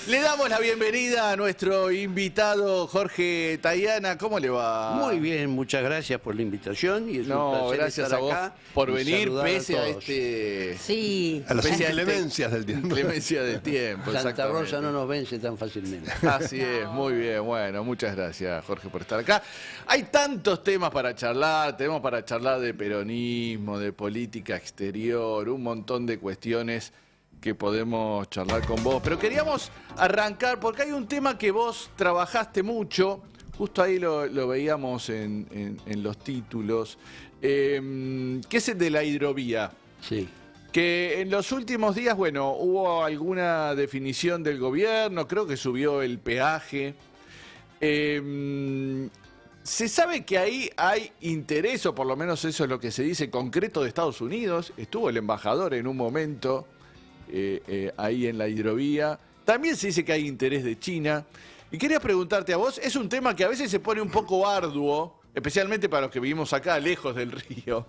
Le damos la bienvenida a nuestro invitado Jorge Tayana. ¿Cómo le va? Muy bien, muchas gracias por la invitación y es un placer gracias estar a vos acá por y venir saludar pese a todos. este... Sí. A las pese a este- inclemencias del tiempo. Inclemencia del tiempo, Santa exactamente. Rosa no nos vence tan fácilmente. Así es, muy bien. Bueno, muchas gracias, Jorge, por estar acá. Hay tantos temas para charlar. Tenemos para charlar de peronismo, de política exterior, un montón de cuestiones que podemos charlar con vos. Pero queríamos arrancar porque hay un tema que vos trabajaste mucho. Justo ahí lo veíamos en los títulos, que es el de la hidrovía. Sí. Que en los últimos días, bueno, hubo alguna definición del gobierno, creo que subió el peaje. Se sabe que ahí hay interés, o por lo menos eso es lo que se dice, concreto de Estados Unidos. Estuvo el embajador en un momento ahí en la hidrovía. También se dice que hay interés de China. Y quería preguntarte a vos, es un tema que a veces se pone un poco arduo, especialmente para los que vivimos acá, lejos del río,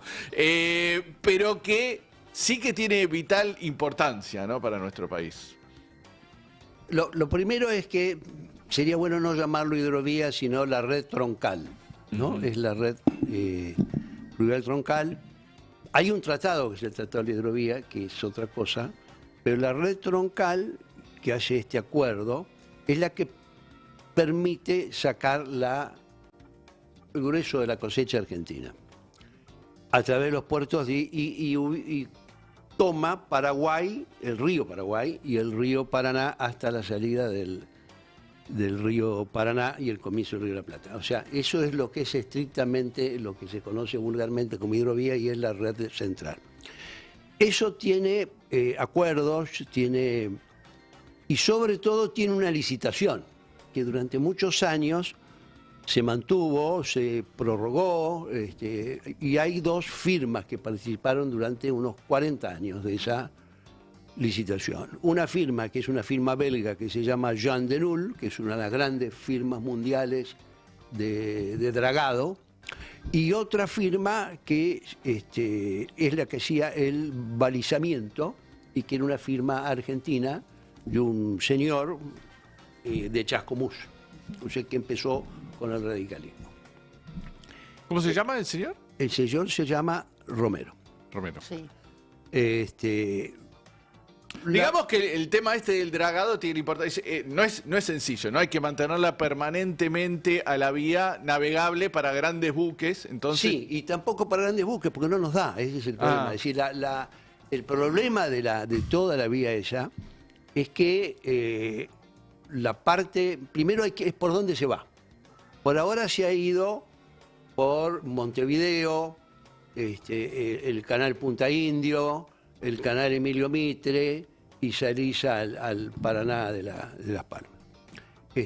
pero que sí que tiene vital importancia, ¿no?, para nuestro país. Lo primero es que sería bueno no llamarlo hidrovía, sino la red troncal, ¿no? Es la red fluvial troncal. Hay un tratado, que es el Tratado de la Hidrovía, que es otra cosa, pero la red troncal que hace este acuerdo es la que permite sacar el grueso de la cosecha argentina a través de los puertos y toma Paraguay, el río Paraguay y el río Paraná hasta la salida del río Paraná y el comienzo del río de la Plata. O sea, eso es lo que es estrictamente lo que se conoce vulgarmente como hidrovía y es la red central. Eso tiene acuerdos, y sobre todo tiene una licitación que durante muchos años se mantuvo, se prorrogó, y hay dos firmas que participaron durante unos 40 años de esa licitación. Una firma que es una firma belga que se llama Jan de Nul, que es una de las grandes firmas mundiales de dragado, y otra firma que es la que hacía el balizamiento y que era una firma argentina de un señor de Chascomús, o sea, que empezó con el radicalismo. ¿Cómo se llama el señor? El señor se llama Romero. Romero. Sí. Digamos que el tema del dragado tiene importancia. No es sencillo, ¿no? Hay que mantenerla permanentemente a la vía navegable para grandes buques. Entonces... Sí, y tampoco para grandes buques, porque no nos da, ese es el problema. Es decir, el problema de toda la vía esa es que la parte, primero es por dónde se va. Por ahora se ha ido por Montevideo, el canal Punta Indio, el canal Emilio Mitre y salís al Paraná de Las Palmas.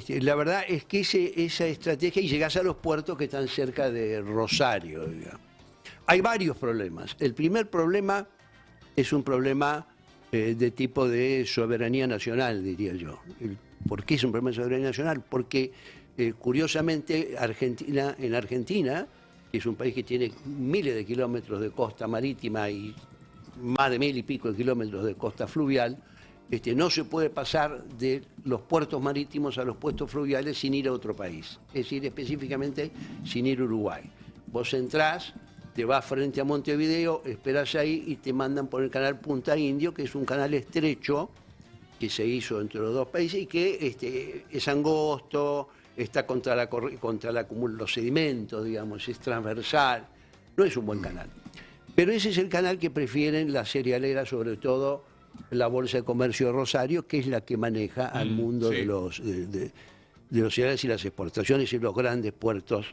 La verdad es que esa estrategia, y llegás a los puertos que están cerca de Rosario, digamos. Hay varios problemas. El primer problema es un problema de tipo de soberanía nacional, diría yo. ¿Por qué es un problema de soberanía nacional? Porque, curiosamente, en Argentina, que es un país que tiene miles de kilómetros de costa marítima y más de 1000 y pico de kilómetros de costa fluvial, no se puede pasar de los puertos marítimos a los puertos fluviales sin ir a otro país. Es decir, específicamente sin ir a Uruguay. Vos entrás, te vas frente a Montevideo, esperás ahí y te mandan por el canal Punta Indio, que es un canal estrecho que se hizo entre los dos países y que es angosto, está contra los sedimentos, digamos, es transversal, no es un buen canal. Pero ese es el canal que prefieren las cerealeras, sobre todo la Bolsa de Comercio de Rosario, que es la que maneja al mundo sí. de los cereales y las exportaciones y los grandes puertos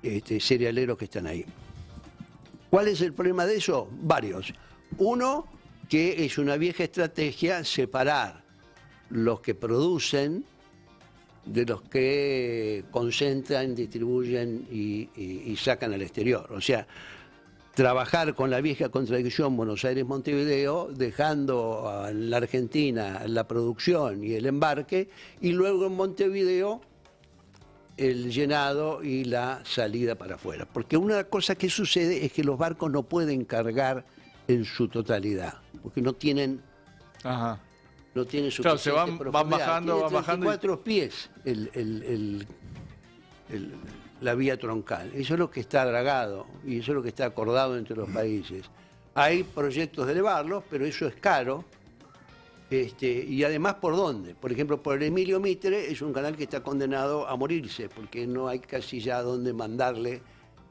cerealeros que están ahí. ¿Cuál es el problema de eso? Varios. Uno, que es una vieja estrategia separar los que producen de los que concentran, distribuyen y sacan al exterior. O sea, trabajar con la vieja contradicción Buenos Aires-Montevideo, dejando en la Argentina la producción y el embarque, y luego en Montevideo el llenado y la salida para afuera. Porque una cosa que sucede es que los barcos no pueden cargar en su totalidad, porque no tienen no tiene Claro, se suficiente profundidad. van bajando, Tiene van bajando. 34 pies la vía troncal. Eso es lo que está dragado y eso es lo que está acordado entre los países. Hay proyectos de elevarlos, pero eso es caro. Y además, ¿por dónde? Por ejemplo, por el Emilio Mitre es un canal que está condenado a morirse, porque no hay casi ya dónde mandarle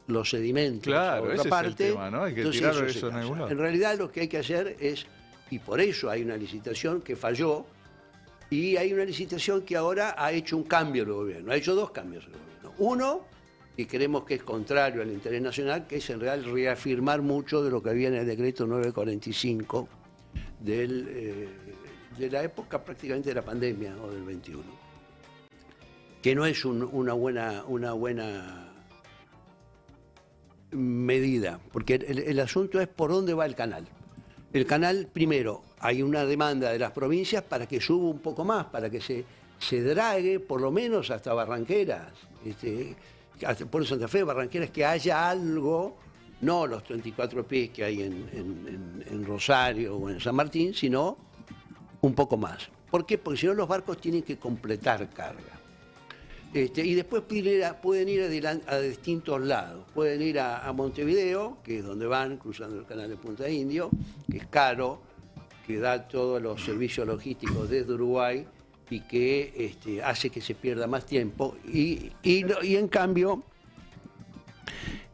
los sedimentos. Claro, ese es el tema, ¿no? Hay que Entonces, tirarlo eso en algún lado. En realidad lo que hay que hacer es, y por eso hay una licitación que falló, y hay una licitación que ahora ha hecho un cambio el gobierno, ha hecho dos cambios el gobierno. Uno, y creemos que es contrario al interés nacional, que es en realidad reafirmar mucho de lo que había en el decreto 945 de la época prácticamente de la pandemia o del 21, que no es una buena medida, porque el asunto es por dónde va el canal. El canal, primero, hay una demanda de las provincias para que suba un poco más, para que se drague por lo menos hasta Barranqueras, hasta por Santa Fe, Barranqueras, que haya algo, no los 34 pies que hay en Rosario o en San Martín, sino un poco más. ¿Por qué? Porque si no los barcos tienen que completar carga. Y después pueden ir a distintos lados. Pueden ir a Montevideo, que es donde van, cruzando el canal de Punta Indio, que es caro, que da todos los servicios logísticos desde Uruguay y que hace que se pierda más tiempo. Y en cambio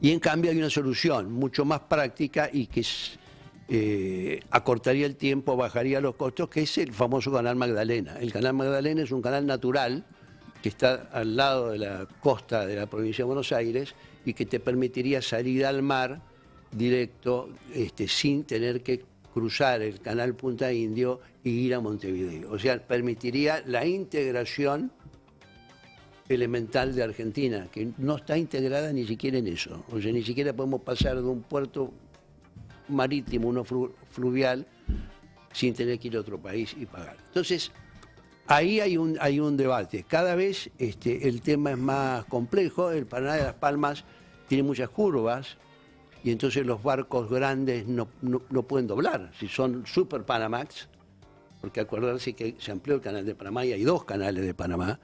hay una solución mucho más práctica y que acortaría el tiempo, bajaría los costos, que es el famoso Canal Magdalena. El Canal Magdalena es un canal natural que está al lado de la costa de la provincia de Buenos Aires y que te permitiría salir al mar directo sin tener que cruzar el canal Punta Indio y ir a Montevideo. O sea, permitiría la integración elemental de Argentina, que no está integrada ni siquiera en eso. O sea, ni siquiera podemos pasar de un puerto marítimo, uno fluvial, sin tener que ir a otro país y pagar. Entonces, ahí hay un debate. Cada vez el tema es más complejo. El Paraná de las Palmas tiene muchas curvas y entonces los barcos grandes no pueden doblar. Si son Super Panamax, porque acordarse que se amplió el canal de Panamá y hay dos canales de Panamá,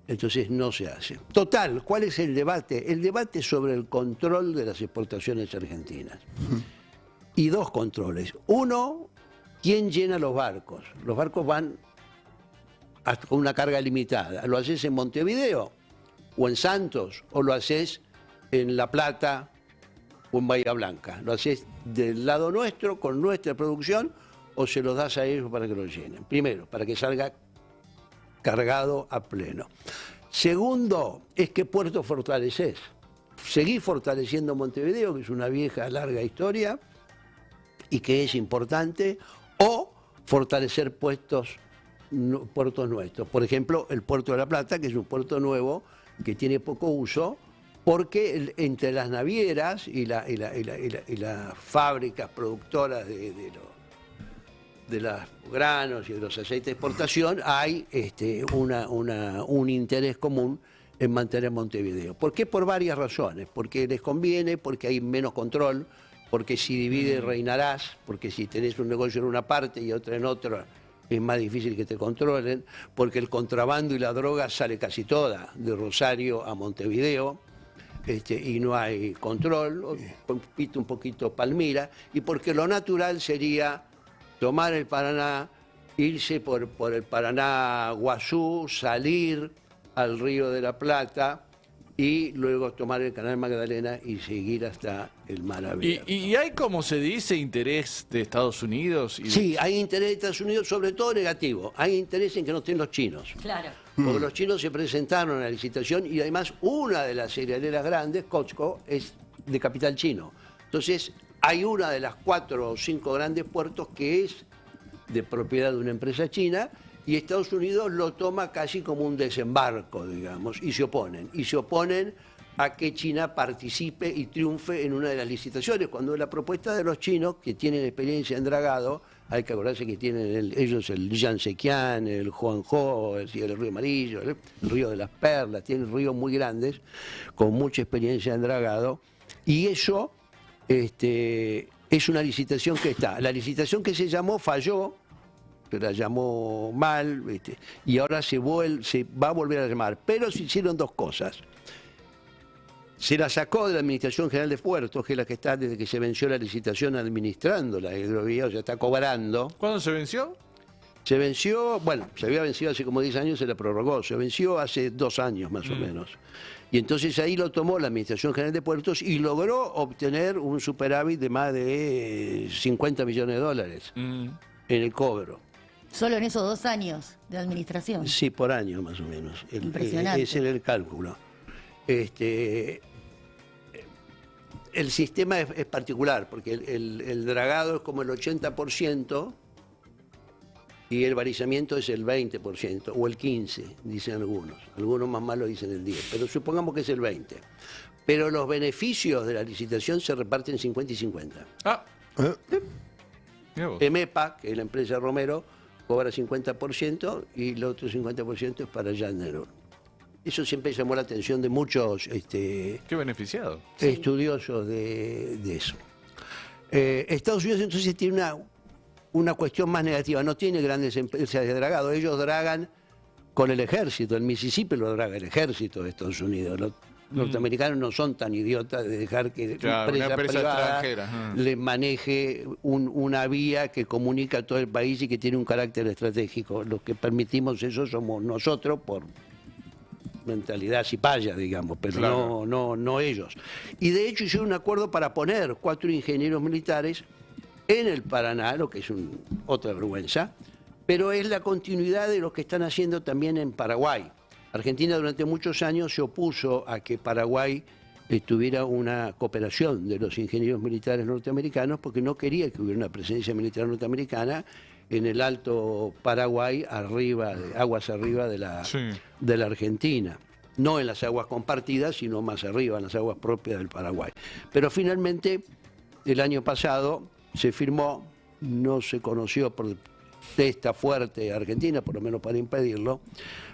entonces no se hace. Total, ¿cuál es el debate? El debate sobre el control de las exportaciones argentinas. Y dos controles. Uno, ¿quién llena los barcos? Los barcos van hasta con una carga limitada. ¿Lo haces en Montevideo o en Santos o lo haces en La Plata o en Bahía Blanca? ¿Lo haces del lado nuestro, con nuestra producción, o se los das a ellos para que lo llenen? Primero, para que salga cargado a pleno. Segundo, es qué puerto fortaleces. Seguís fortaleciendo Montevideo, que es una vieja, larga historia y que es importante, o fortalecer puertos nuestros. Por ejemplo, el Puerto de La Plata, que es un puerto nuevo que tiene poco uso, porque entre las navieras y las fábricas productoras de los granos y de los aceites de exportación hay un interés común en mantener Montevideo. ¿Por qué? Por varias razones. Porque les conviene, porque hay menos control, porque si divides reinarás, porque si tenés un negocio en una parte y otra en otra, es más difícil que te controlen, porque el contrabando y la droga sale casi toda de Rosario a Montevideo, y no hay control, compite un poquito Palmira, y porque lo natural sería tomar el Paraná, irse por el Paraná Guazú, salir al Río de la Plata y luego tomar el Canal Magdalena y seguir hasta el mar abierto. ¿Y hay, como se dice, interés de Estados Unidos? Sí, hay interés de Estados Unidos, sobre todo negativo. Hay interés en que no estén los chinos. Claro. Porque los chinos se presentaron a la licitación y además una de las cerealeras grandes, COSCO, es de capital chino. Entonces, hay una de las 4 o 5 grandes puertos que es de propiedad de una empresa china y Estados Unidos lo toma casi como un desembarco, digamos, y se oponen. Y se oponen a que China participe y triunfe en una de las licitaciones, cuando la propuesta de los chinos, que tienen experiencia en dragado, hay que acordarse que tienen ellos el Yangtze-Kiang, el Huanghe, el río Amarillo, el río de las Perlas, tienen ríos muy grandes, con mucha experiencia en dragado, y eso es una licitación que está. La licitación que se llamó falló, porque la llamó mal, ¿viste? Y ahora se va a volver a llamar. Pero se hicieron dos cosas. Se la sacó de la Administración General de Puertos, que es la que está desde que se venció la licitación administrando la hidrovía, o sea, está cobrando. ¿Cuándo se venció? Se venció, bueno, se había vencido hace como 10 años, se la prorrogó, se venció hace 2 años más o menos. Y entonces ahí lo tomó la Administración General de Puertos y logró obtener un superávit de más de 50 millones de dólares en el cobro. Solo en esos 2 años de administración. Sí, por año más o menos. Impresionante. Ese era el cálculo. El sistema es particular, porque el dragado es como el 80% y el balizamiento es el 20% o el 15%, dicen algunos. Algunos más malos dicen el 10%, pero supongamos que es el 20%. Pero los beneficios de la licitación se reparten 50 y 50. Ah. Mirá vos. EMEPA, que es la empresa Romero, cobra 50% y el otro 50% es para Jan Nerón. Eso siempre llamó la atención de muchos Qué beneficiado. estudiosos de eso. Estados Unidos entonces tiene una cuestión más negativa, no tiene grandes empresas de dragado, ellos dragan con el ejército, el Mississippi lo draga el ejército de Estados Unidos. Los norteamericanos no son tan idiotas de dejar que Claro, una empresa privada extranjera. les maneje una vía que comunica a todo el país y que tiene un carácter estratégico. Los que permitimos eso somos nosotros por mentalidad cipaya, digamos, pero Claro. no ellos. Y de hecho hicieron un acuerdo para poner 4 ingenieros militares en el Paraná, lo que es otra vergüenza, pero es la continuidad de lo que están haciendo también en Paraguay. Argentina durante muchos años se opuso a que Paraguay tuviera una cooperación de los ingenieros militares norteamericanos porque no quería que hubiera una presencia militar norteamericana en el Alto Paraguay, aguas arriba de la Argentina. No en las aguas compartidas, sino más arriba, en las aguas propias del Paraguay. Pero finalmente, el año pasado se firmó, no se conoció por protesta fuerte Argentina, por lo menos para impedirlo,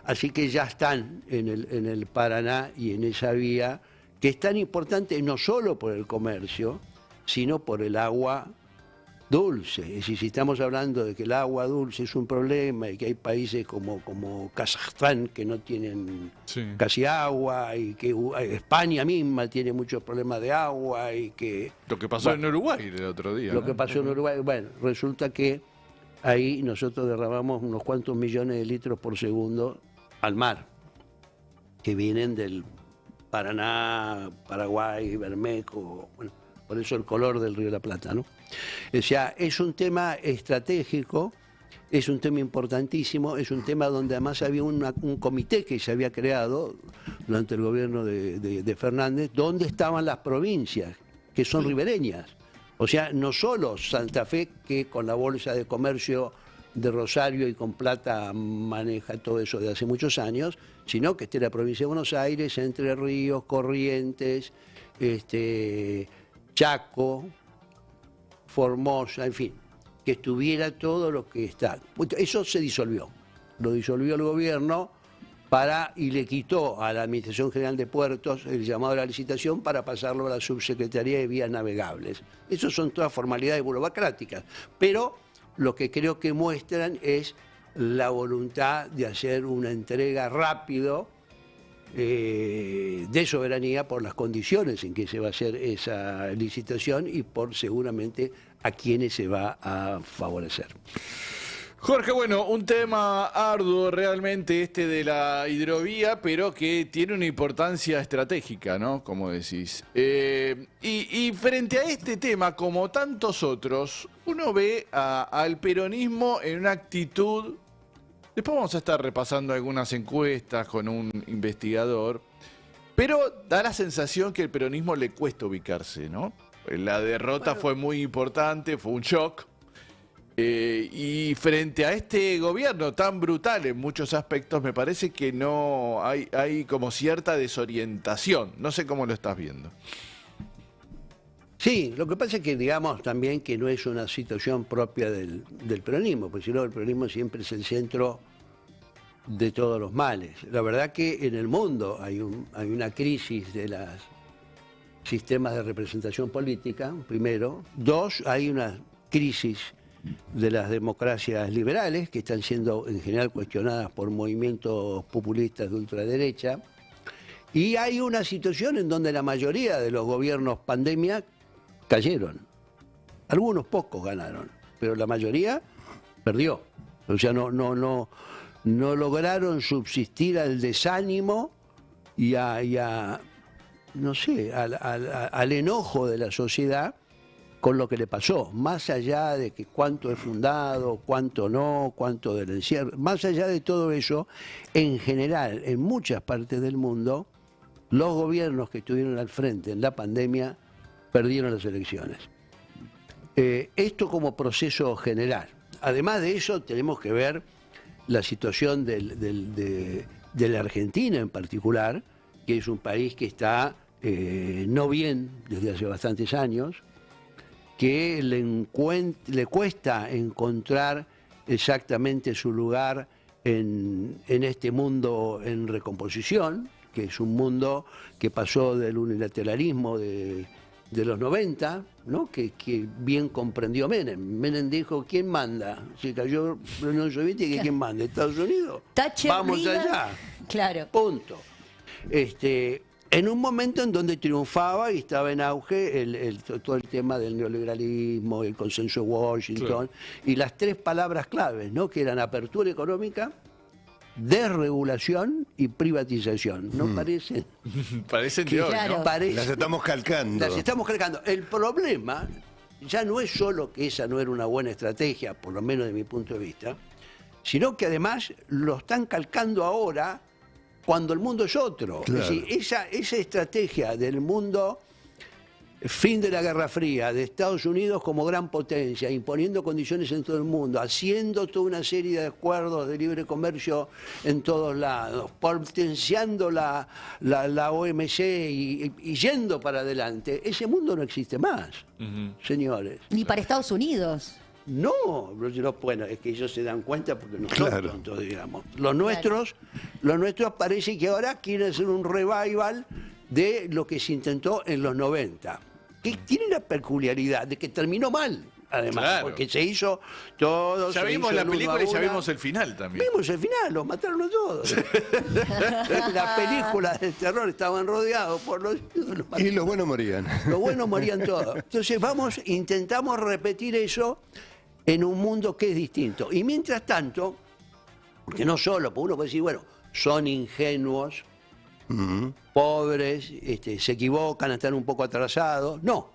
así que ya están en el Paraná y en esa vía, que es tan importante no solo por el comercio, sino por el agua dulce. Es decir, si estamos hablando de que el agua dulce es un problema y que hay países como Kazajstán que no tienen casi agua y que España misma tiene muchos problemas de agua y que... Lo que pasó en Uruguay el otro día. Lo que pasó en Uruguay, bueno, resulta que ahí nosotros derramamos unos cuantos millones de litros por segundo al mar, que vienen del Paraná, Paraguay, Bermejo, bueno, por eso el color del Río de la Plata, ¿no? O sea, es un tema estratégico, es un tema importantísimo, es un tema donde además había un comité que se había creado durante el gobierno de Fernández, donde estaban las provincias, que son ribereñas. O sea, no solo Santa Fe, que con la Bolsa de Comercio de Rosario y con plata maneja todo eso de hace muchos años, sino que esté la provincia de Buenos Aires, Entre Ríos, Corrientes, Chaco, Formosa, en fin, que estuviera todo lo que está. Eso se disolvió, lo disolvió el gobierno y le quitó a la Administración General de Puertos el llamado a la licitación para pasarlo a la Subsecretaría de Vías Navegables. Eso son todas formalidades burocráticas, pero lo que creo que muestran es la voluntad de hacer una entrega rápido de soberanía por las condiciones en que se va a hacer esa licitación y por seguramente a quienes se va a favorecer. Jorge, bueno, un tema arduo realmente este de la hidrovía, pero que tiene una importancia estratégica, ¿no? Como decís. Y frente a este tema, como tantos otros, uno ve al peronismo en una actitud... Después vamos a estar repasando algunas encuestas con un investigador, pero da la sensación que al peronismo le cuesta ubicarse, ¿no? La derrota fue muy importante, fue un shock. Y frente a este gobierno tan brutal en muchos aspectos, me parece que no hay como cierta desorientación. No sé cómo lo estás viendo. Sí, lo que pasa es que digamos también que no es una situación propia del peronismo, porque si no el peronismo siempre es el centro de todos los males. La verdad que en el mundo hay una crisis de los sistemas de representación política, primero. 2, hay una crisis las democracias liberales, que están siendo en general cuestionadas por movimientos populistas de ultraderecha. Y hay una situación en donde la mayoría de los gobiernos pandemia cayeron. Algunos pocos ganaron, pero la mayoría perdió. O sea, no lograron subsistir al desánimo y no sé, al enojo de la sociedad con lo que le pasó, más allá de que cuánto es fundado, cuánto no, cuánto del encierro, más allá de todo eso, en general, en muchas partes del mundo, los gobiernos que estuvieron al frente en la pandemia perdieron las elecciones. Esto como proceso general. Además de eso, tenemos que ver la situación de la Argentina en particular, que es un país que está no bien desde hace bastantes años, que le cuesta encontrar exactamente su lugar en este mundo en recomposición, que es un mundo que pasó del unilateralismo de los 90, ¿no? que bien comprendió Menem. Menem dijo, ¿quién manda? Se cayó la Unión Soviética, ¿quién manda? ¿Estados Unidos? Thatcher, Vamos Reagan. allá. Claro. Punto. En un momento en donde triunfaba y estaba en auge todo el tema del neoliberalismo, el consenso de Washington, Claro. y las tres palabras claves, ¿no? que eran apertura económica, desregulación y privatización. ¿No parecen? Parecen de hoy, Claro. ¿no? Las estamos calcando. Las estamos cargando. El problema ya no es solo que esa no era una buena estrategia, por lo menos de mi punto de vista, sino que además lo están calcando ahora cuando el mundo es otro. Claro. Es decir, esa estrategia del mundo, fin de la Guerra Fría, de Estados Unidos como gran potencia, imponiendo condiciones en todo el mundo, haciendo toda una serie de acuerdos de libre comercio en todos lados, potenciando la OMC y yendo para adelante, ese mundo no existe más, señores. Ni para Estados Unidos. No, bueno, es que ellos se dan cuenta porque no son Claro. tontos, digamos. Los nuestros parece que ahora quieren hacer un revival de lo que se intentó en los 90, que tiene la peculiaridad de que terminó mal, además, Claro. porque se hizo todo. Ya se vimos hizo la el uno película a y ya una. vimos el final también. Vimos el final, los mataron a todos. Las películas de terror estaban rodeados por los Y los buenos morían. los buenos morían todos. Entonces intentamos repetir eso en un mundo que es distinto. Y mientras tanto, porque no solo, porque uno puede decir, bueno, son ingenuos, pobres, se equivocan, están un poco atrasados. No.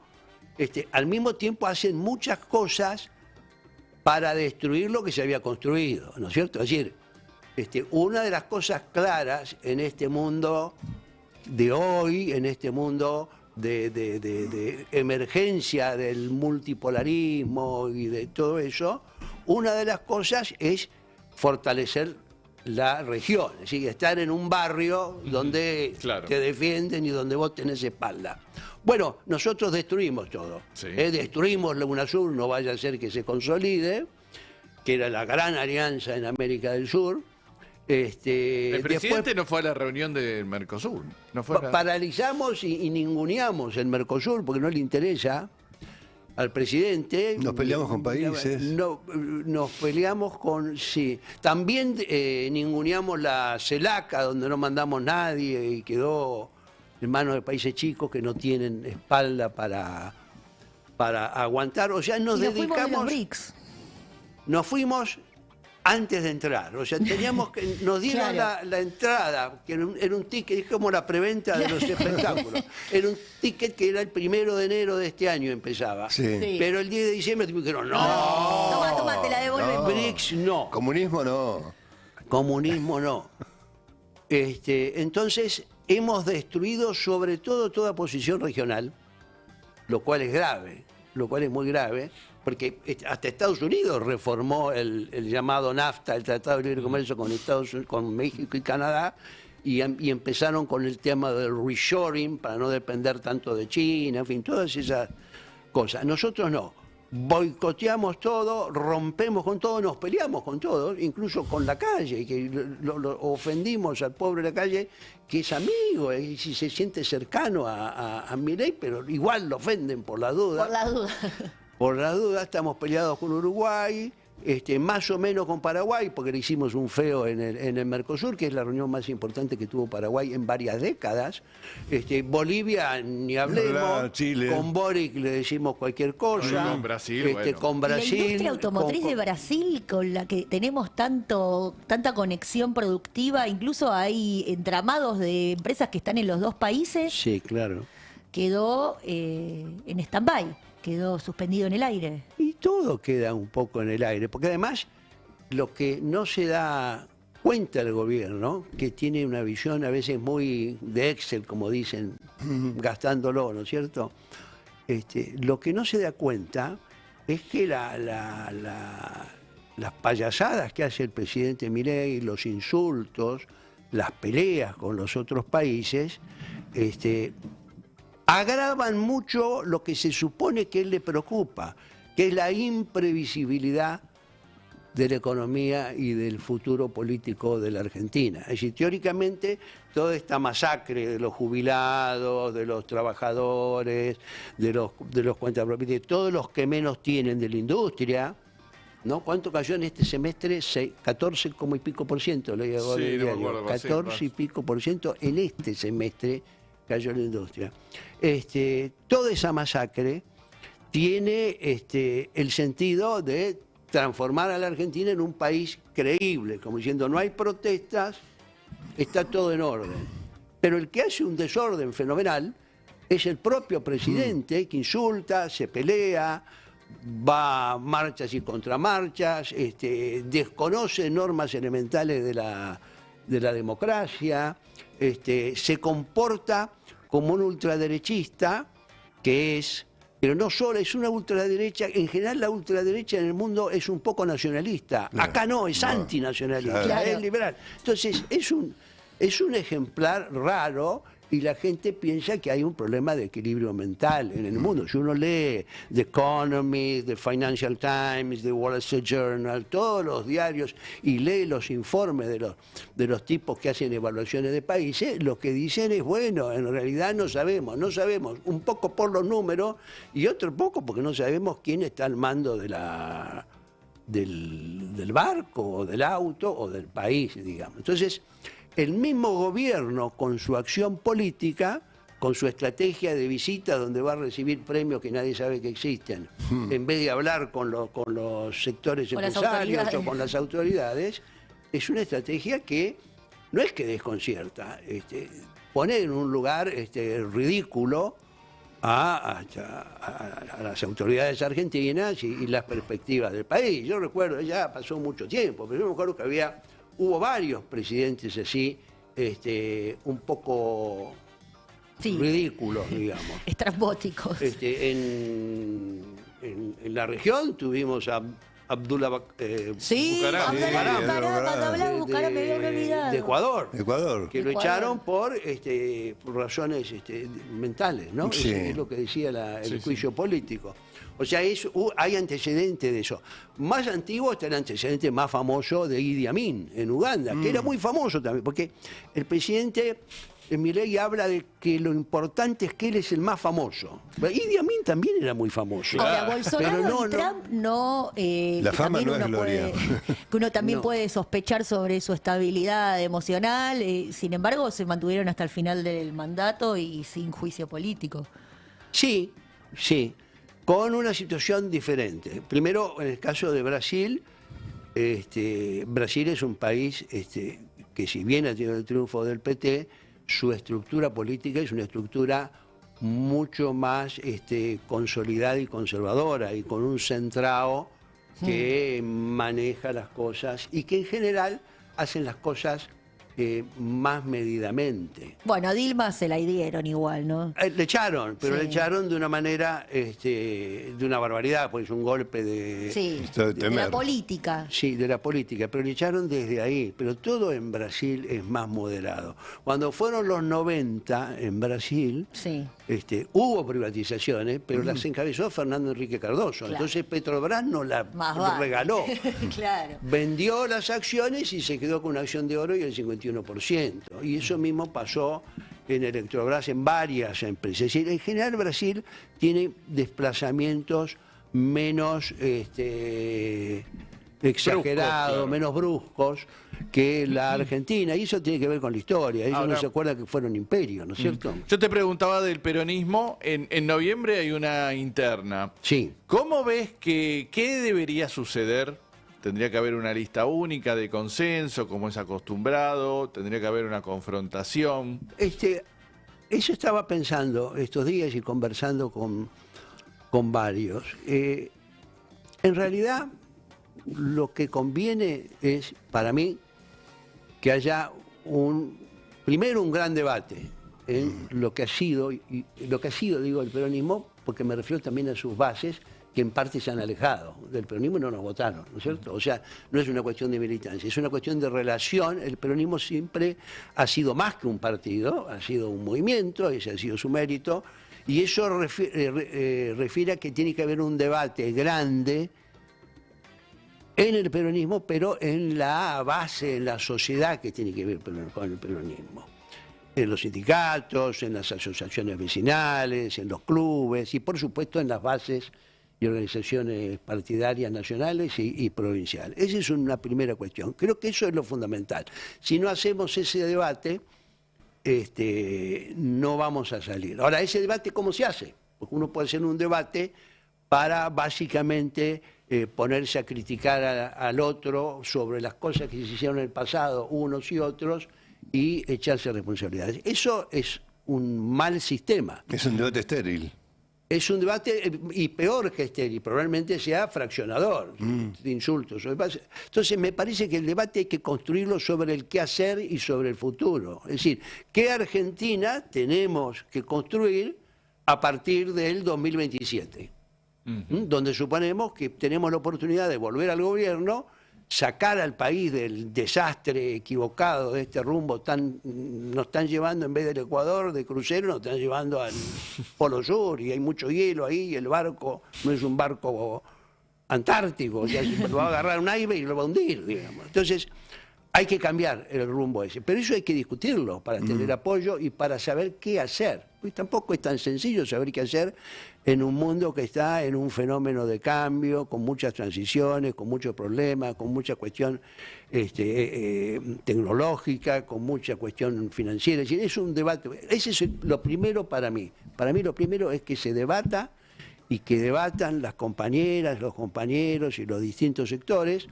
Al mismo tiempo hacen muchas cosas para destruir lo que se había construido, ¿no es cierto? Es decir, una de las cosas claras en este mundo de hoy, en este mundo de emergencia del multipolarismo y de todo eso, una de las cosas es fortalecer la región, es decir, estar en un barrio donde Claro. te defienden y donde vos tenés espalda. Bueno, nosotros destruimos todo. Sí. Destruimos la UNASUR, no vaya a ser que se consolide, que era la gran alianza en América del Sur. El presidente Después no fue a la reunión del Mercosur. No fue a la- paralizamos y ninguneamos el Mercosur porque no le interesa al presidente. Nos peleamos con países. No, nos peleamos con... Sí. También ninguneamos la CELAC, donde no mandamos nadie y quedó en manos de países chicos que no tienen espalda para aguantar. O sea, nos Y nos fuimos de los dedicamos... BRICS. Nos fuimos antes de entrar, o sea, teníamos que nos dieron Claro. la entrada, que era un ticket, es como la preventa de los espectáculos. Era un ticket que era el 1 de enero de este año empezaba. Sí. Sí. Pero el 10 de diciembre dijeron, no, Toma, te la devuelven. BRICS no, Comunismo no. comunismo no. Entonces, hemos destruido sobre todo toda posición regional, lo cual es grave, lo cual es muy grave, porque hasta Estados Unidos reformó el llamado NAFTA, el Tratado de Libre Comercio con México y Canadá, y empezaron con el tema del reshoring para no depender tanto de China, en fin, todas esas cosas. Nosotros no. Boicoteamos todo, rompemos con todo, nos peleamos con todo, incluso con la calle, que lo ofendimos al pobre de la calle, que es amigo, y si se siente cercano a Milei, pero igual lo ofenden por la duda. Por la duda. Por la duda estamos peleados con Uruguay, más o menos con Paraguay, porque le hicimos un feo en el Mercosur, que es la reunión más importante que tuvo Paraguay en varias décadas. Bolivia, ni hablemos. Chile. Con Boric le decimos cualquier cosa. Con Brasil, bueno. Con Brasil. La industria automotriz de Brasil, con la que tenemos tanta conexión productiva, incluso hay entramados de empresas que están en los dos países, Sí, claro. quedó en stand-by, quedó suspendido en el aire. Y todo queda un poco en el aire, porque además lo que no se da cuenta el gobierno, que tiene una visión a veces muy de Excel, como dicen, gastándolo, ¿no es cierto? Lo que no se da cuenta es que las payasadas que hace el presidente Milei, los insultos, las peleas con los otros países, agravan mucho lo que se supone que él le preocupa, que es la imprevisibilidad de la economía y del futuro político de la Argentina. Es decir, teóricamente, toda esta masacre de los jubilados, de los trabajadores, de los cuentapropistas, de todos los que menos tienen de la industria, ¿no? ¿Cuánto cayó en este semestre? 14, y pico por ciento, leí ahora en el no me diario. acuerdo, 14 y pico por ciento en este semestre cayó la industria. Toda esa masacre tiene el sentido de transformar a la Argentina en un país creíble, como diciendo, no hay protestas, está todo en orden. Pero el que hace un desorden fenomenal es el propio presidente, que insulta, se pelea, va a marchas y contramarchas, desconoce normas elementales de la democracia, se comporta como un ultraderechista pero no solo es una ultraderecha, en general la ultraderecha en el mundo es un poco nacionalista, acá no, es antinacionalista, Claro. es liberal. Entonces es un ejemplar raro y la gente piensa que hay un problema de equilibrio mental en el mundo. Si uno lee The Economist, The Financial Times, The Wall Street Journal, todos los diarios y lee los informes de los tipos que hacen evaluaciones de países, lo que dicen es, bueno, en realidad no sabemos, un poco por los números y otro poco porque no sabemos quién está al mando del barco o del auto o del país, digamos. Entonces, el mismo gobierno, con su acción política, con su estrategia de visita donde va a recibir premios que nadie sabe que existen, en vez de hablar con los sectores Con las empresarios autoridades. o con las autoridades, es una estrategia que no es que desconcierta, pone en un lugar ridículo a las autoridades argentinas y las perspectivas del país. Yo recuerdo, ya pasó mucho tiempo, pero yo me acuerdo que hubo varios presidentes así, un poco Sí. ridículos, digamos. Estrambóticos. En la región tuvimos a Abdullah Sí, Bucaram, Bucaram, sí, cuando hablaba de Bucaram me había olvidado. de Ecuador. Ecuador. Que lo Ecuador. echaron por razones mentales, ¿no? Sí. Es lo que decía el juicio político. O sea, hay antecedentes de eso. Más antiguo está el antecedente más famoso de Idi Amin en Uganda, que era muy famoso también, porque el presidente Milei habla de que lo importante es que él es el más famoso. Pero Idi Amin también era muy famoso. Ahora, Bolsonaro Pero y Trump no... La que fama también no es uno gloria. que uno también No. puede sospechar sobre su estabilidad emocional. Sin embargo, se mantuvieron hasta el final del mandato y sin juicio político. Sí, con una situación diferente. Primero, en el caso de Brasil, Brasil es un país que si bien ha tenido el triunfo del PT, su estructura política es una estructura mucho más consolidada y conservadora y con un centrado que maneja las cosas y que en general hacen las cosas más medidamente. Bueno, a Dilma se la dieron igual, ¿no? Le echaron, pero Sí. le echaron de una manera, de una barbaridad, pues un golpe de... Sí, Esto de de la temer. política. Sí, de la política, pero le echaron desde ahí. Pero todo en Brasil es más moderado. Cuando fueron los 90 en Brasil, Sí. hubo privatizaciones, pero las encabezó Fernando Enrique Cardoso. Claro. Entonces Petrobras no la Más vale. regaló. Claro. Vendió las acciones y se quedó con una acción de oro y el 51%. Y eso mismo pasó en Electrobras, en varias empresas. Es decir, en general Brasil tiene desplazamientos menos exagerados, claro. menos bruscos que la Argentina. Y eso tiene que ver con la historia. Ellos Ahora- no se acuerdan que fueron imperios, ¿no es cierto? Yo te preguntaba del peronismo. En noviembre hay una interna. Sí. ¿Cómo ves qué debería suceder? ¿Tendría que haber una lista única de consenso, como es acostumbrado? ¿Tendría que haber una confrontación? Eso estaba pensando estos días y conversando con varios. En realidad, lo que conviene es, para mí, que haya primero un gran debate en lo que ha sido, digo, el peronismo, porque me refiero también a sus bases, que en parte se han alejado del peronismo y no nos votaron, ¿no es cierto? O sea, no es una cuestión de militancia, es una cuestión de relación. El peronismo siempre ha sido más que un partido, ha sido un movimiento, ese ha sido su mérito, y eso refiere a que tiene que haber un debate grande en el peronismo, pero en la base, en la sociedad que tiene que ver con el peronismo. En los sindicatos, en las asociaciones vecinales, en los clubes y por supuesto en las bases y organizaciones partidarias nacionales y provinciales. Esa es una primera cuestión. Creo que eso es lo fundamental. Si no hacemos ese debate, no vamos a salir. Ahora, ¿ese debate cómo se hace? Porque uno puede hacer un debate para básicamente ponerse a criticar al otro sobre las cosas que se hicieron en el pasado, unos y otros, y echarse responsabilidades. Eso es un mal sistema. Es un debate estéril. Es un debate, y peor que estéril, probablemente sea fraccionador, de insultos. Entonces me parece que el debate hay que construirlo sobre el qué hacer y sobre el futuro. Es decir, ¿qué Argentina tenemos que construir a partir del 2027? Donde suponemos que tenemos la oportunidad de volver al gobierno, sacar al país del desastre equivocado de este rumbo nos están llevando, en vez del Ecuador de crucero, nos están llevando al Polo Sur, y hay mucho hielo ahí, y el barco no es un barco antártico, o sea, lo va a agarrar un aire y lo va a hundir, digamos. Entonces, hay que cambiar el rumbo ese, pero eso hay que discutirlo para tener apoyo y para saber qué hacer. Pues tampoco es tan sencillo saber qué hacer en un mundo que está en un fenómeno de cambio, con muchas transiciones, con muchos problemas, con mucha cuestión tecnológica, con mucha cuestión financiera. Es decir, es un debate. Ese es lo primero para mí. Para mí lo primero es que se debata y que debatan las compañeras, los compañeros y los distintos sectores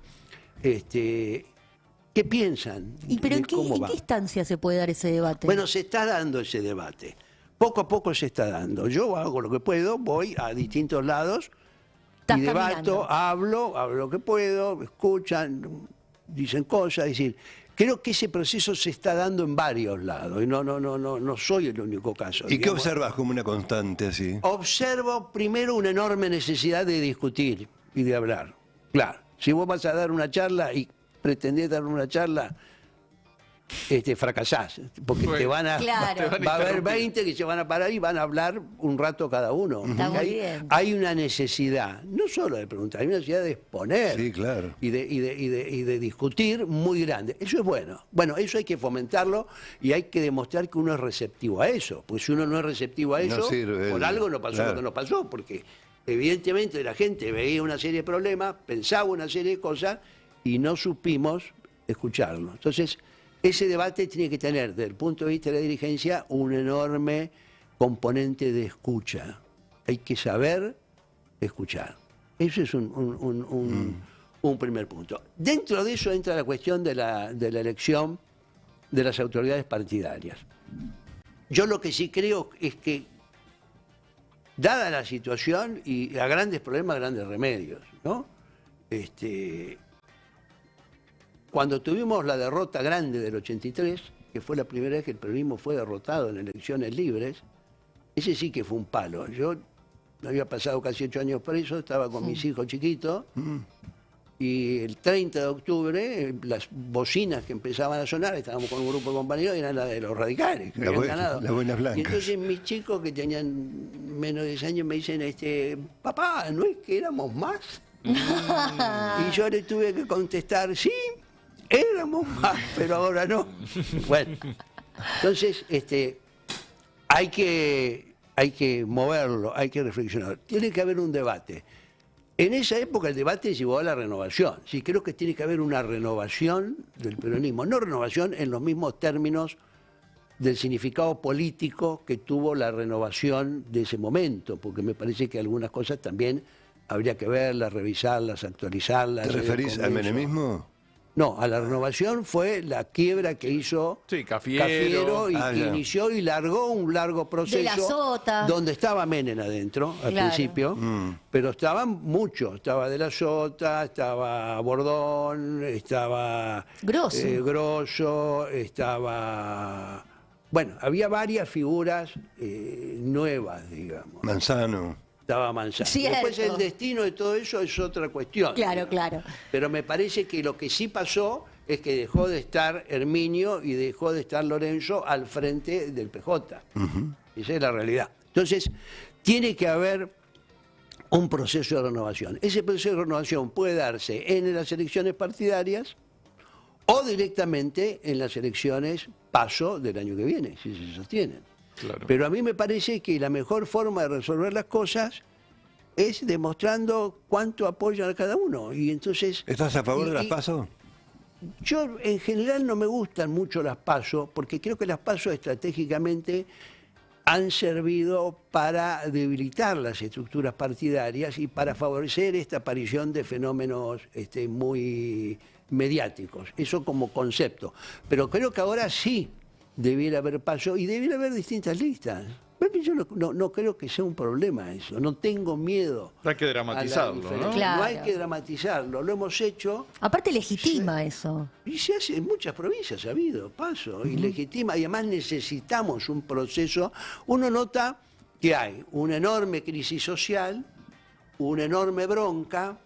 qué piensan. ¿Pero en cómo va. qué instancia se puede dar ese debate? Bueno, se está dando ese debate. Poco a poco se está dando. Yo hago lo que puedo, voy a distintos lados Estás y debato, caminando. hablo lo que puedo, escuchan, dicen cosas. Es decir, creo que ese proceso se está dando en varios lados y no soy el único caso. ¿Y qué digamos. observas como una constante así? Observo primero una enorme necesidad de discutir y de hablar. Claro, si vos vas a dar una charla y pretendés dar una charla, fracasás, porque Bueno, te van a... Claro. Va a haber 20 que se van a parar y van a hablar un rato cada uno. Está muy Hay, bien. hay una necesidad, no solo de preguntar, hay una necesidad de exponer Sí, claro. y de discutir muy grande. Eso es bueno. Bueno, eso hay que fomentarlo y hay que demostrar que uno es receptivo a eso. Pues si uno no es receptivo a No eso, sirve, por algo no pasó lo claro. que no pasó, porque evidentemente la gente veía una serie de problemas, pensaba una serie de cosas y no supimos escucharlo. Entonces, ese debate tiene que tener, desde el punto de vista de la dirigencia, un enorme componente de escucha. Hay que saber escuchar. Eso es un primer punto. Dentro de eso entra la cuestión de la elección de las autoridades partidarias. Yo lo que sí creo es que, dada la situación y a grandes problemas, grandes remedios, ¿no? Cuando tuvimos la derrota grande del 83, que fue la primera vez que el peronismo fue derrotado en elecciones libres, ese sí que fue un palo. Yo había pasado casi 8 años preso, estaba con mis hijos chiquitos, y el 30 de octubre las bocinas que empezaban a sonar, estábamos con un grupo de compañeros, eran las de los radicales, que La habían buena- ganado. las buenas blancas. Y entonces mis chicos que tenían menos de 10 años me dicen, papá, ¿no es que éramos más? Y yo le tuve que contestar, sí, éramos más, pero ahora no. Bueno, entonces hay que moverlo, hay que reflexionar. Tiene que haber un debate. En esa época el debate llevó a la renovación. Sí, creo que tiene que haber una renovación del peronismo. No renovación en los mismos términos del significado político que tuvo la renovación de ese momento, porque me parece que algunas cosas también habría que verlas, revisarlas, actualizarlas. ¿Te referís al menemismo? No, a la renovación fue la quiebra que hizo Sí, Cafiero. y Ah, que ya. inició y largó un largo proceso. De la Sota. Donde estaba Menem adentro, al Claro. principio, pero estaban muchos. Estaba De la Sota, estaba Bordón, estaba Grosso. Grosso, estaba... Bueno, había varias figuras nuevas, digamos. Manzano. Estaba Manzano. Cierto. Después el destino de todo eso es otra cuestión. Claro, claro. Pero me parece que lo que sí pasó es que dejó de estar Herminio y dejó de estar Lorenzo al frente del PJ. Esa es la realidad. Entonces, tiene que haber un proceso de renovación. Ese proceso de renovación puede darse en las elecciones partidarias o directamente en las elecciones PASO del año que viene, si se sostienen. Claro. Pero a mí me parece que la mejor forma de resolver las cosas es demostrando cuánto apoyan a cada uno. Y entonces, ¿Estás a favor de las y- PASO? yo en general no me gustan mucho las PASO, porque creo que las PASO estratégicamente han servido para debilitar las estructuras partidarias y para favorecer esta aparición de fenómenos muy mediáticos. Eso como concepto. Pero creo que ahora sí debiera haber PASO y debiera haber distintas listas. Porque yo no creo que sea un problema eso. No tengo miedo. Hay que a la dramatizarlo, diferencia. ¿no? Claro. No hay que dramatizarlo. Lo hemos hecho. Aparte legitima eso. Y se hace en muchas provincias, ha habido paso, y legitima, y además necesitamos un proceso. Uno nota que hay una enorme crisis social, una enorme bronca,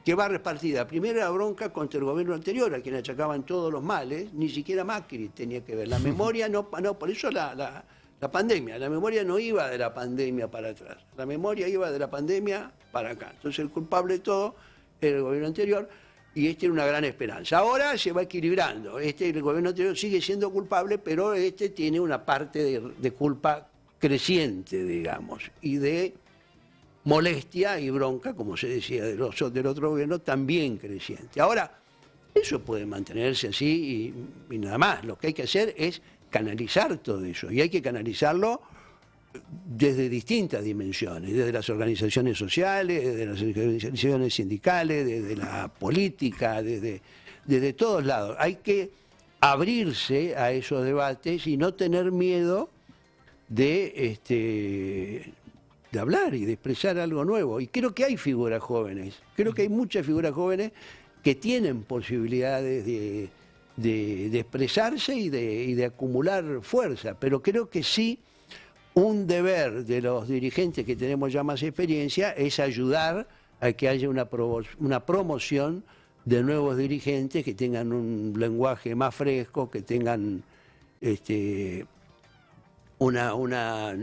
que va repartida. Primero la bronca contra el gobierno anterior, a quien achacaban todos los males, ni siquiera Macri tenía que ver. La memoria no, por eso la pandemia, la memoria no iba de la pandemia para atrás, la memoria iba de la pandemia para acá. Entonces el culpable de todo era el gobierno anterior. Y era una gran esperanza. Ahora se va equilibrando. El gobierno anterior sigue siendo culpable, pero tiene una parte de culpa creciente, digamos, y de molestia y bronca, como se decía del otro gobierno, también creciente. Ahora, eso puede mantenerse así y nada más. Lo que hay que hacer es canalizar todo eso. Y hay que canalizarlo desde distintas dimensiones, desde las organizaciones sociales, desde las organizaciones sindicales, desde la política, desde todos lados. Hay que abrirse a esos debates y no tener miedo de hablar y de expresar algo nuevo. Y creo que hay figuras jóvenes, creo que hay muchas figuras jóvenes que tienen posibilidades de expresarse y de acumular fuerza, pero creo que sí. Un deber de los dirigentes que tenemos ya más experiencia es ayudar a que haya una promoción de nuevos dirigentes que tengan un lenguaje más fresco, que tengan una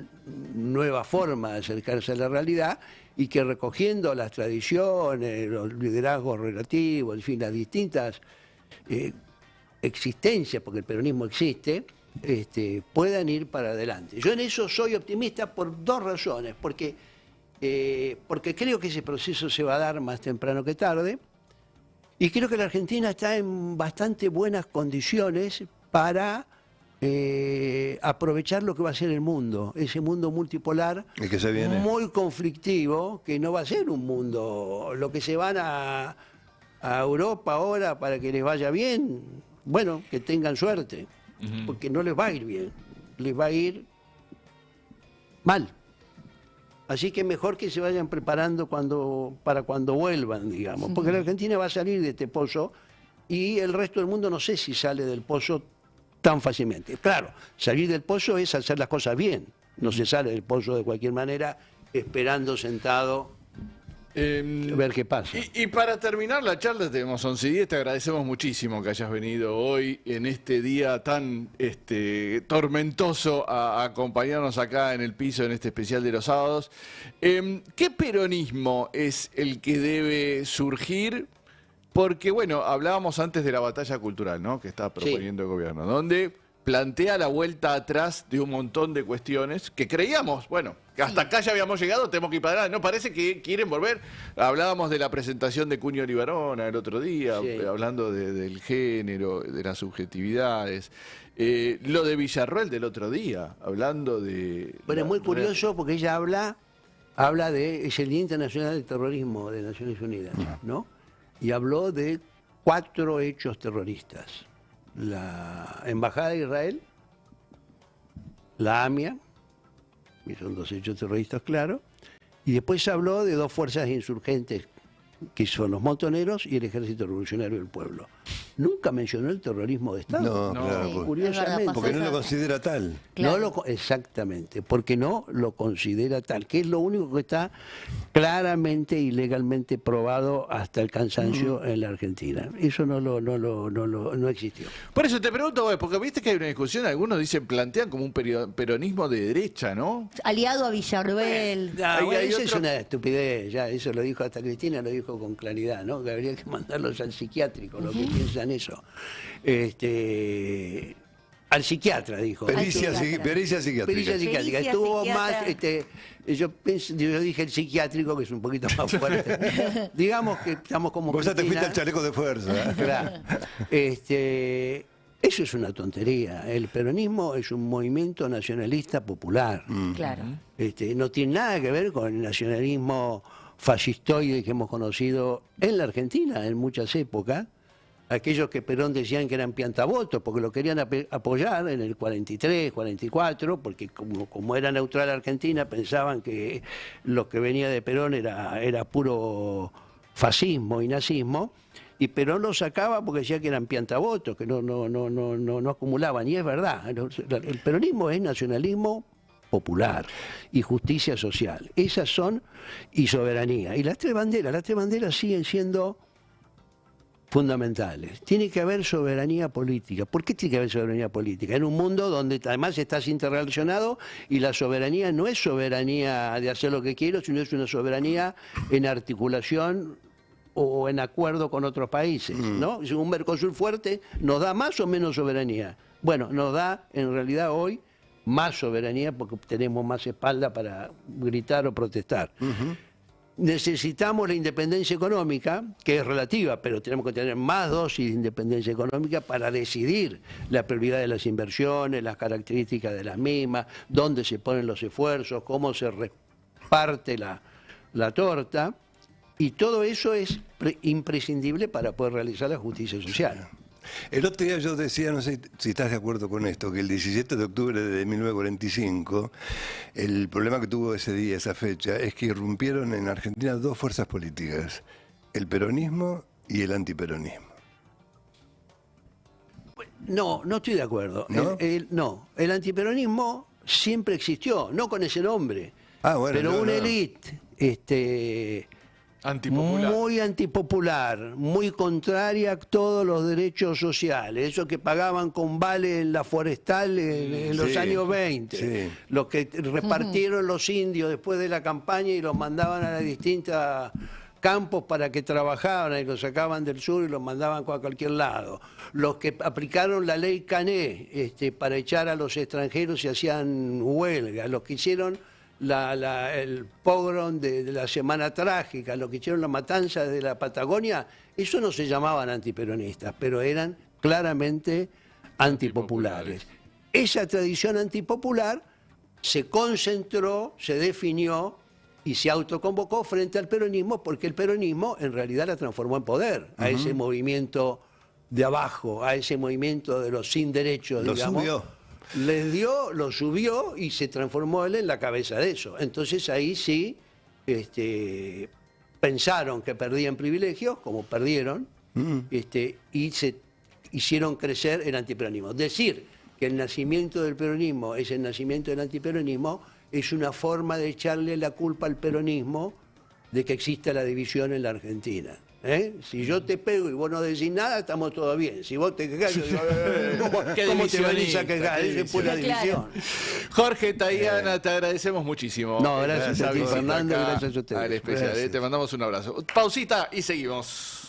nueva forma de acercarse a la realidad y que recogiendo las tradiciones, los liderazgos relativos, en fin, las distintas existencias, porque el peronismo existe, puedan ir para adelante. Yo en eso soy optimista por dos razones, porque creo que ese proceso se va a dar más temprano que tarde, y creo que la Argentina está en bastante buenas condiciones para aprovechar lo que va a ser el mundo, ese mundo multipolar, El que se viene. muy conflictivo, que no va a ser un mundo, lo que se van a Europa ahora para que les vaya bien, bueno, que tengan suerte, porque no les va a ir bien, les va a ir mal. Así que mejor que se vayan preparando para cuando vuelvan, digamos, porque la Argentina va a salir de este pozo y el resto del mundo no sé si sale del pozo tan fácilmente. Claro, salir del pozo es hacer las cosas bien, no se sale del pozo de cualquier manera esperando sentado ver qué pasa. Y para terminar la charla, tenemos 11:10, te agradecemos muchísimo que hayas venido hoy en este día tan tormentoso a acompañarnos acá en el piso en este especial de los sábados. ¿Qué peronismo es el que debe surgir? Porque, bueno, hablábamos antes de la batalla cultural, ¿no?, que está proponiendo el gobierno, donde plantea la vuelta atrás de un montón de cuestiones que creíamos, bueno, que hasta acá ya habíamos llegado, tenemos que ir para adelante. No, parece que quieren volver. Hablábamos de la presentación de Cunio Libarona el otro día, hablando del género, de las subjetividades. Lo de Villarroel del otro día, hablando de... Bueno, es muy curioso porque ella habla es el Día Internacional del Terrorismo de Naciones Unidas, ¿no? Y habló de 4 hechos terroristas. La Embajada de Israel, la AMIA, que son 2 hechos terroristas, claro, y después habló de 2 fuerzas insurgentes, que son los montoneros y el Ejército Revolucionario del Pueblo. Nunca mencionó el terrorismo de Estado. No, claro, Sí, curiosamente. porque no lo considera tal. Claro. Exactamente, porque no lo considera tal, que es lo único que está claramente y legalmente probado hasta el cansancio en la Argentina. Eso no existió. Por eso te pregunto, porque viste que hay una discusión, algunos dicen, plantean como un peronismo de derecha, ¿no? Aliado a Villarroel. Eso es una estupidez, ya, eso lo dijo hasta Cristina, lo dijo con claridad, ¿no? Que habría que mandarlos al psiquiátrico, lo que piensan eso. Al psiquiatra, dijo. Pericia psiquiátrica. Pericia psiquiátrica. Pericia Estuvo psiquiatra. más, yo dije el psiquiátrico, que es un poquito más fuerte. Digamos que estamos como Vos ya te fuiste Cristina. al chaleco de fuerza. Claro. Eso es una tontería. El peronismo es un movimiento nacionalista popular. Claro. No tiene nada que ver con el nacionalismo fascistoide que hemos conocido en la Argentina en muchas épocas. Aquellos que Perón decían que eran piantavotos porque lo querían apoyar en el 43, 44, porque como era neutral Argentina, pensaban que lo que venía de Perón era puro fascismo y nazismo, y Perón lo sacaba porque decía que eran piantavotos, que no acumulaban, y es verdad. El peronismo es nacionalismo popular y justicia social. Esas son, y soberanía. Y las 3 banderas siguen siendo fundamentales. Tiene que haber soberanía política. ¿Por qué tiene que haber soberanía política? En un mundo donde además estás interrelacionado y la soberanía no es soberanía de hacer lo que quiero, sino es una soberanía en articulación o en acuerdo con otros países, ¿no? Un Mercosur fuerte nos da más o menos soberanía. Bueno, nos da en realidad hoy más soberanía porque tenemos más espalda para gritar o protestar. Necesitamos la independencia económica, que es relativa, pero tenemos que tener más dosis de independencia económica para decidir la prioridad de las inversiones, las características de las mismas, dónde se ponen los esfuerzos, cómo se reparte la torta, y todo eso es imprescindible para poder realizar la justicia social. El otro día yo decía, no sé si estás de acuerdo con esto, que el 17 de octubre de 1945, el problema que tuvo ese día, esa fecha, es que irrumpieron en Argentina 2 fuerzas políticas, el peronismo y el antiperonismo. No estoy de acuerdo. ¿No? El antiperonismo siempre existió, no con ese nombre, Bueno, pero una élite Antipopular. muy antipopular, muy contraria a todos los derechos sociales, esos que pagaban con vale en la forestal en los años 20, sí. los que repartieron los indios después de la campaña y los mandaban a las distintas campos para que trabajaban y los sacaban del sur y los mandaban a cualquier lado, los que aplicaron la ley Cané para echar a los extranjeros y hacían huelga, los que hicieron el pogrom de la Semana Trágica, lo que hicieron la matanza de la Patagonia, eso no se llamaban antiperonistas, pero eran claramente antipopulares. Esa tradición antipopular se concentró, se definió y se autoconvocó frente al peronismo, porque el peronismo en realidad la transformó en poder, a ese movimiento de abajo, a ese movimiento de los sin derechos, digamos. Subió. Les dio, lo subió y se transformó él en la cabeza de eso. Entonces ahí sí pensaron que perdían privilegios, como perdieron, y se hicieron crecer el antiperonismo. Decir que el nacimiento del peronismo es el nacimiento del antiperonismo es una forma de echarle la culpa al peronismo de que exista la división en la Argentina. Si yo te pego y vos no decís nada, estamos todos bien. Si vos te quejás, yo digo, ¿cómo te venís a quejar? Es pura división. Jorge, Tayana, te agradecemos muchísimo. No, gracias a ti, visita Fernando, acá gracias a ustedes. al especial. Gracias. Te mandamos un abrazo. Pausita y seguimos.